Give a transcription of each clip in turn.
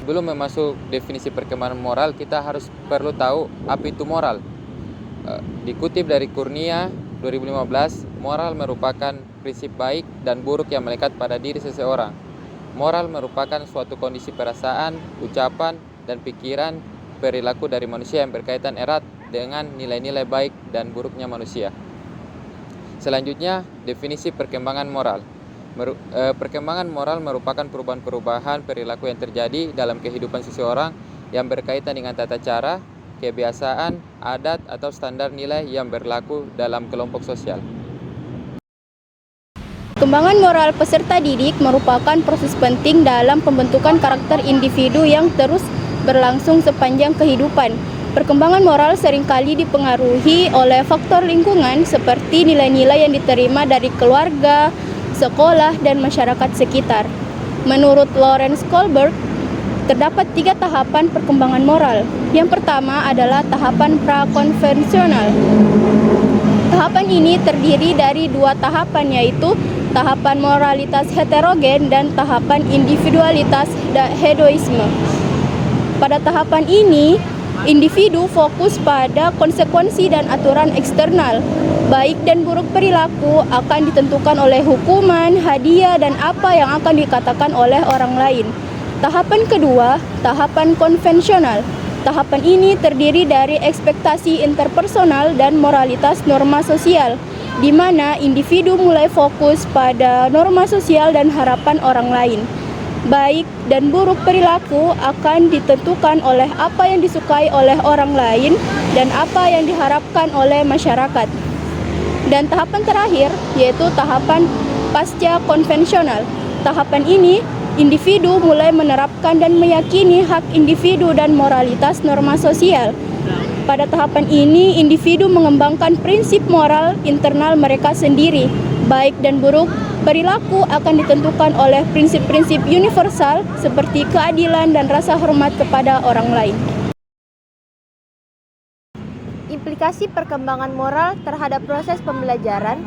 sebelum masuk definisi perkembangan moral, kita perlu tahu apa itu moral. Dikutip dari Kurnia 2015, moral merupakan prinsip baik dan buruk yang melekat pada diri seseorang. Moral merupakan suatu kondisi perasaan, ucapan, dan pikiran perilaku dari manusia yang berkaitan erat dengan nilai-nilai baik dan buruknya manusia. Selanjutnya, definisi perkembangan moral. Perkembangan moral merupakan perubahan-perubahan perilaku yang terjadi dalam kehidupan seseorang yang berkaitan dengan tata cara, kebiasaan, adat, atau standar nilai yang berlaku dalam kelompok sosial. Perkembangan moral peserta didik merupakan proses penting dalam pembentukan karakter individu yang terus berlangsung sepanjang kehidupan. Perkembangan moral seringkali dipengaruhi oleh faktor lingkungan seperti nilai-nilai yang diterima dari keluarga, sekolah, dan masyarakat sekitar. Menurut Lawrence Kohlberg, terdapat 3 tahapan perkembangan moral. Yang pertama adalah tahapan prakonvensional. Tahapan ini terdiri dari 2 tahapan, yaitu tahapan moralitas heterogen dan tahapan individualitas hedoisme. Pada tahapan ini, individu fokus pada konsekuensi dan aturan eksternal. Baik dan buruk perilaku akan ditentukan oleh hukuman, hadiah, dan apa yang akan dikatakan oleh orang lain. Tahapan kedua, tahapan konvensional. Tahapan ini terdiri dari ekspektasi interpersonal dan moralitas norma sosial, di mana individu mulai fokus pada norma sosial dan harapan orang lain. Baik dan buruk perilaku akan ditentukan oleh apa yang disukai oleh orang lain dan apa yang diharapkan oleh masyarakat. Dan tahapan terakhir yaitu tahapan pasca konvensional. Tahapan ini, individu mulai menerapkan dan meyakini hak individu dan moralitas norma sosial. Pada tahapan ini, individu mengembangkan prinsip moral internal mereka sendiri. Baik dan buruk perilaku akan ditentukan oleh prinsip-prinsip universal seperti keadilan dan rasa hormat kepada orang lain. Implikasi perkembangan moral terhadap proses pembelajaran.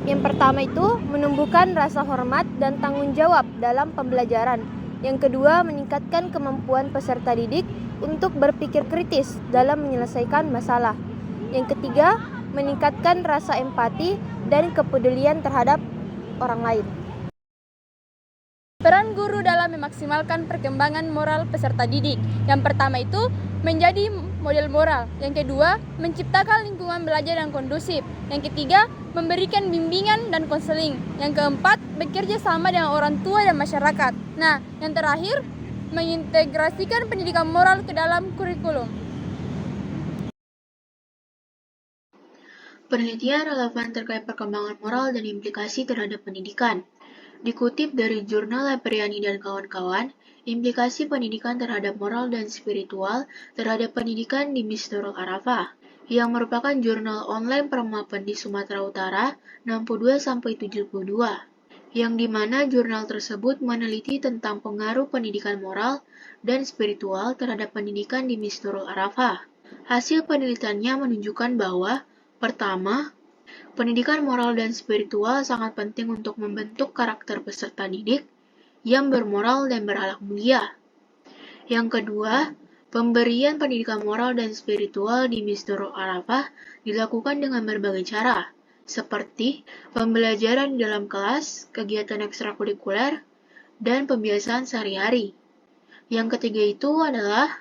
Yang pertama itu menumbuhkan rasa hormat dan tanggung jawab dalam pembelajaran. Yang kedua, meningkatkan kemampuan peserta didik untuk berpikir kritis dalam menyelesaikan masalah. Yang ketiga, meningkatkan rasa empati dan kepedulian terhadap orang lain. Peran guru dalam memaksimalkan perkembangan moral peserta didik. Yang pertama itu menjadi model moral. Yang kedua, menciptakan lingkungan belajar yang kondusif. Yang ketiga, memberikan bimbingan dan konseling. Yang keempat, bekerja sama dengan orang tua dan masyarakat. Nah, yang terakhir, mengintegrasikan pendidikan moral ke dalam kurikulum. Penelitian relevan terkait perkembangan moral dan implikasi terhadap pendidikan. Dikutip dari jurnal Lapriani dan kawan-kawan, implikasi pendidikan terhadap moral dan spiritual terhadap pendidikan di Miss Nurul Arafah, yang merupakan jurnal online permapan di Sumatera Utara 62-72, yang dimana jurnal tersebut meneliti tentang pengaruh pendidikan moral dan spiritual terhadap pendidikan di Miss Nurul Arafah. Hasil penelitiannya menunjukkan bahwa, pertama, pendidikan moral dan spiritual sangat penting untuk membentuk karakter peserta didik yang bermoral dan berakhlak mulia. Yang kedua, pemberian pendidikan moral dan spiritual di Miss Nurul Arafah dilakukan dengan berbagai cara, seperti pembelajaran di dalam kelas, kegiatan ekstrakurikuler, dan pembiasaan sehari-hari. Yang ketiga itu adalah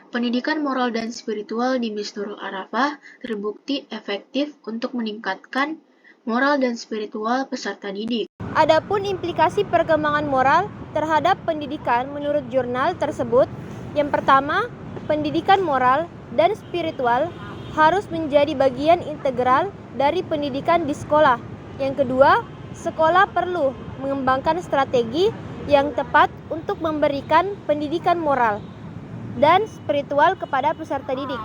pendidikan moral dan spiritual di Miss Nurul Arafah terbukti efektif untuk meningkatkan moral dan spiritual peserta didik. Adapun implikasi perkembangan moral terhadap pendidikan menurut jurnal tersebut, yang pertama, pendidikan moral dan spiritual harus menjadi bagian integral dari pendidikan di sekolah. Yang kedua, sekolah perlu mengembangkan strategi yang tepat untuk memberikan pendidikan moral dan spiritual kepada peserta didik.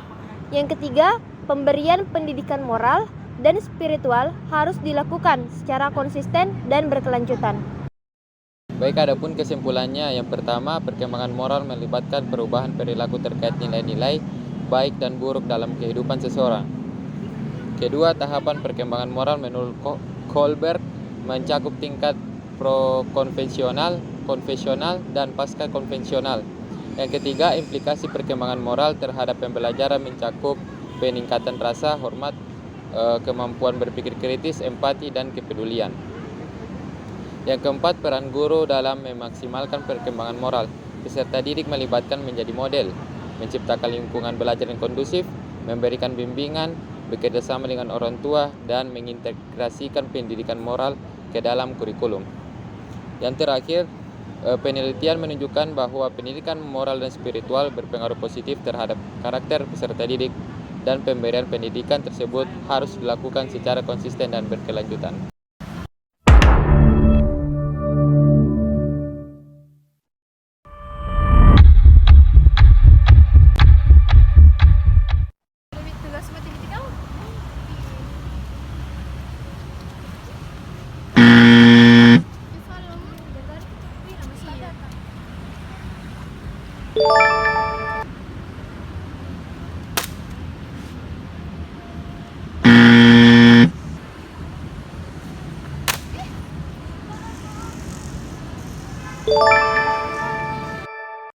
Yang ketiga, pemberian pendidikan moral dan spiritual harus dilakukan secara konsisten dan berkelanjutan. Baik, adapun kesimpulannya, yang pertama, perkembangan moral melibatkan perubahan perilaku terkait nilai-nilai baik dan buruk dalam kehidupan seseorang. Kedua, tahapan perkembangan moral menurut Kohlberg mencakup tingkat pro-konvensional, konvensional, dan pasca konvensional. Yang ketiga, implikasi perkembangan moral terhadap pembelajaran mencakup peningkatan rasa hormat, kemampuan berpikir kritis, empati, dan kepedulian. Yang keempat, peran guru dalam memaksimalkan perkembangan moral. Peserta didik melibatkan menjadi model, menciptakan lingkungan belajar yang kondusif, memberikan bimbingan, bekerjasama dengan orang tua, dan mengintegrasikan pendidikan moral ke dalam kurikulum. Yang terakhir, penelitian menunjukkan bahwa pendidikan moral dan spiritual berpengaruh positif terhadap karakter peserta didik, dan pemberian pendidikan tersebut harus dilakukan secara konsisten dan berkelanjutan.